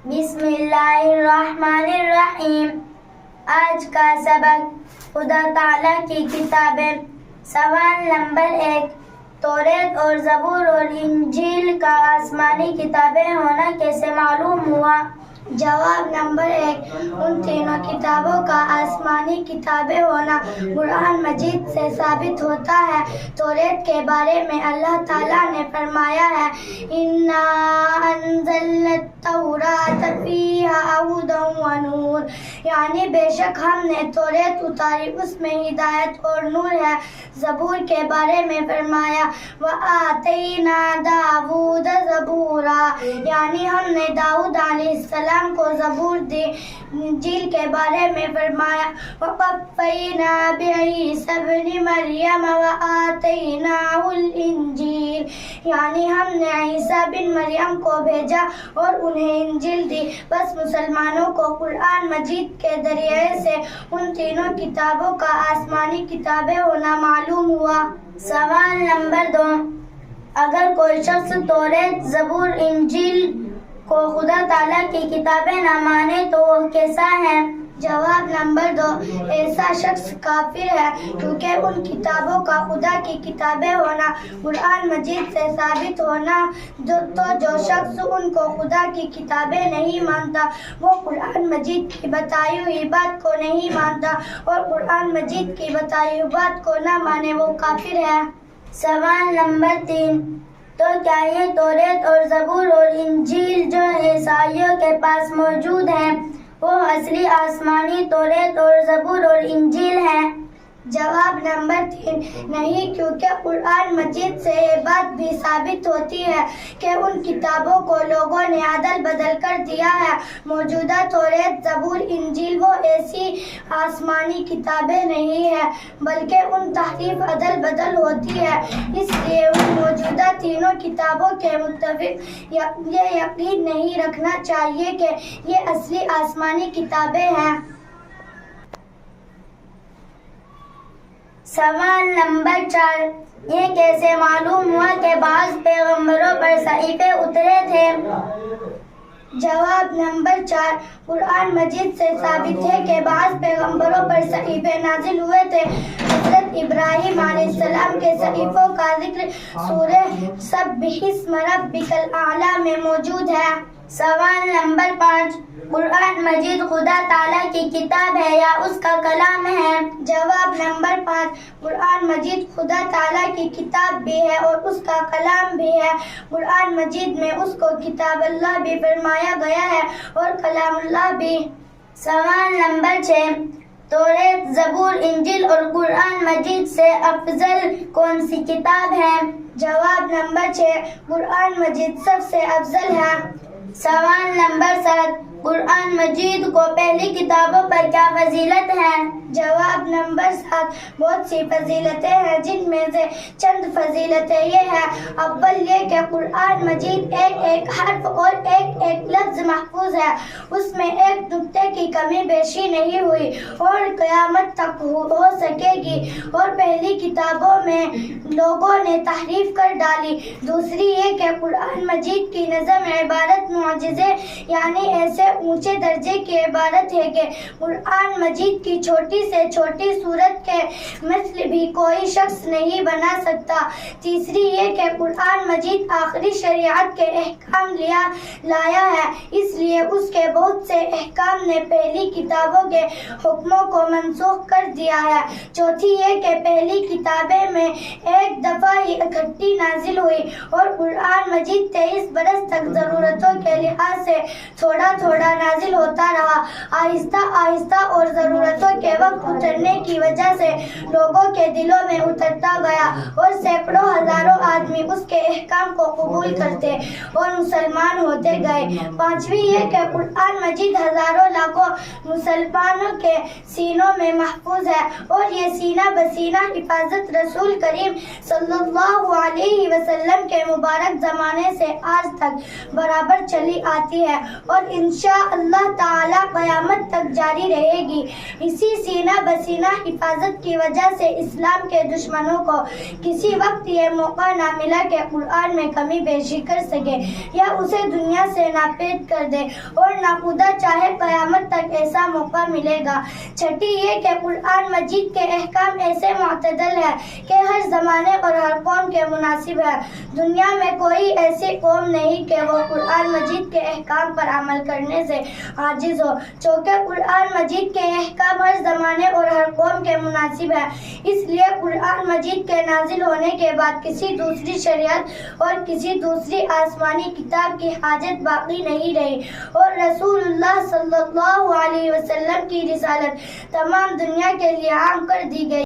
بسم اللہ الرحمن الرحیم۔ آج کا سبق خدا تعالیٰ کی کتابیں۔ سوال نمبر 1، توریت اور زبور اور انجیل کا آسمانی کتابیں ہونا کیسے معلوم ہوا؟ جواب نمبر 1، ان تینوں کتابوں کا آسمانی کتابیں ہونا قرآن مجید سے ثابت ہوتا ہے۔ توریت کے بارے میں اللہ تعالیٰ نے فرمایا ہے، اِنَّا أَنزَلْنَا التَّوْرَاةَ فِيهَا هُدًى وَنُورٌ، یعنی بے شک ہم نے توریت اتاری، اس میں ہدایت اور نور ہے۔ زبور کے بارے میں فرمایا، وَآتَيْنَا دَاوُودَ زَبُورًا، یعنی ہم نے داؤد علیہ السلام کو زبور دی۔ انجیل کے بارے میں فرمایا، وَقَفَّيْنَا بِعِيسَى ابْنِ مَرْيَمَ وَآتَيْنَاهُ الْإِنجِيلَ، یعنی ہم نے عیسیٰ بن مریم کو بھیجا اور انہیں انجیل دی۔ بس مسلمانوں کو قرآن مجید کے ذریعے سے ان تینوں کتابوں کا آسمانی کتابیں ہونا معلوم ہوا۔ سوال نمبر 2، اگر کوئی شخص توریت، زبور، انجیل کو خدا تعالیٰ کی کتابیں نہ مانے تو وہ کیسا ہے؟ جواب نمبر 2، ایسا شخص کافر ہے، کیونکہ ان کتابوں کا خدا کی کتابیں ہونا، قرآن مجید سے ثابت ہونا، جو شخص ان کو خدا کی کتابیں نہیں مانتا وہ قرآن مجید کی بتائی ہوئی بات کو نہیں مانتا، اور قرآن مجید کی بتائی ہوئی بات کو نہ مانے وہ کافر ہے۔ سوال نمبر 3، تو کیا یہ توریت اور زبور اور انجیل جو عیسائیوں کے پاس موجود ہیں وہ اصلی آسمانی توریت اور زبور اور انجیل ہیں؟ جواب نمبر 3، نہیں، کیونکہ قرآن مجید سے یہ بات بھی ثابت ہوتی ہے کہ ان کتابوں کو لوگوں نے عدل بدل کر دیا ہے۔ موجودہ توریت، زبور، انجیل وہ ایسی آسمانی کتابیں نہیں ہیں، بلکہ ان تحریف عدل بدل ہوتی ہے۔ اس لیے ان موجودہ تینوں کتابوں کے متفق یہ یقین نہیں رکھنا چاہیے کہ یہ اصلی آسمانی کتابیں ہیں۔ سوال نمبر 4، یہ کیسے معلوم ہوا کہ بعض پیغمبروں پر صحیفے اترے تھے؟ جواب نمبر 4، قرآن مجید سے ثابت ہے کہ بعض پیغمبروں پر صحیفے نازل ہوئے تھے۔ حضرت ابراہیم علیہ السلام کے صحیفوں کا ذکر سورہ سبح اسم ربک الاعلی میں موجود ہے۔ سوال نمبر 5، قرآن مجید خدا تعالیٰ کی کتاب ہے یا اس کا کلام ہے؟ جواب نمبر 5، قرآن مجید خدا تعالیٰ کی کتاب بھی ہے اور اس کا کلام بھی ہے۔ قرآن مجید میں اس کو کتاب اللہ بھی فرمایا گیا ہے اور کلام اللہ بھی۔ سوال نمبر 6، توریت، زبور، انجیل اور قرآن مجید سے افضل کون سی کتاب ہے؟ جواب نمبر 6، قرآن مجید سب سے افضل ہے۔ سوال نمبر 7، قرآن مجید کو پہلی کتابوں پر کیا فضیلت ہے؟ جواب نمبر 7، بہت سی فضیلتیں ہیں، جن میں سے چند فضیلتیں یہ ہیں۔ اول یہ کہ قرآن مجید ایک ایک حرف اور ایک ایک لفظ محفوظ ہے، اس میں ایک نقطے کی کمی بیشی نہیں ہوئی اور قیامت تک ہو سکے گی، اور پہلی کتابوں میں لوگوں نے تحریف کر ڈالی۔ دوسری یہ کہ قرآن مجید کی نظم عبارت معجزے، یعنی ایسے اونچے درجے کی عبارت ہے کہ قرآن مجید کی چھوٹی سے چھوٹی صورت کے مثل بھی کوئی شخص نہیں بنا سکتا۔ تیسری یہ کہ قرآن مجید آخری شریعت کے احکام لایا ہے، اس لیے اس کے بہت سے احکام نے پہلی کتابوں کے حکموں کو منسوخ کر دیا ہے۔ چوتھی یہ کہ پہلی کتابیں میں ایک دفعہ ہی اکٹھی نازل ہوئی اور قرآن مجید 23 برس تک ضرورتوں کے لحاظ سے تھوڑا تھوڑا نازل ہوتا رہا۔ آہستہ آہستہ اور ضرورتوں کے وقت اترنے کی وجہ سے لوگوں کے دلوں میں اترتا گیا اور سینکڑوں ہزاروں آدمی اس کے احکام کو قبول کرتے اور مسلمان ہوتے گئے۔ پانچویں یہ کہ قرآن مجید ہزاروں لاکھوں مسلمانوں کے سینوں میں محفوظ ہے اور یہ سینہ بسینہ حفاظت رسول کریم صلی اللہ علیہ وسلم کے مبارک زمانے سے آج تک برابر چلی آتی ہے اور انشاءاللہ تعالی قیامت تک جاری رہے گی۔ اسی سینہ بسینہ حفاظت کی وجہ سے اسلام کے دشمنوں کو کسی وقت یہ موقع نہ ملا کہ قرآن میں کمی بیشی کر سکے یا اسے دنیا سے ناپید کر دے، اور نہ خدا چاہے قیامت تک ایسا موقع ملے گا۔ چھٹی یہ کہ قرآن مجید کے احکام ایسے معتدل ہے کہ ہر زمانے اور ہر قوم کے مناسب ہے۔ دنیا میں کوئی ایسی قوم نہیں کہ وہ قرآن مجید کے احکام پر عمل کرنے سے عاجز ہو، چونکہ قرآن مجید کے احکام ہر زمانے اور ہر قوم کے مناسب ہے۔ اس لیے قرآن مجید کے نازل ہونے کے بعد کسی دوسری شریعت اور کسی دوسری آسمانی کتاب کی حاجت باقی نہیں رہی، اور رسول اللہ صلی اللہ علیہ وسلم کی رسالت تمام دنیا کے لیے عام کر دی گئی۔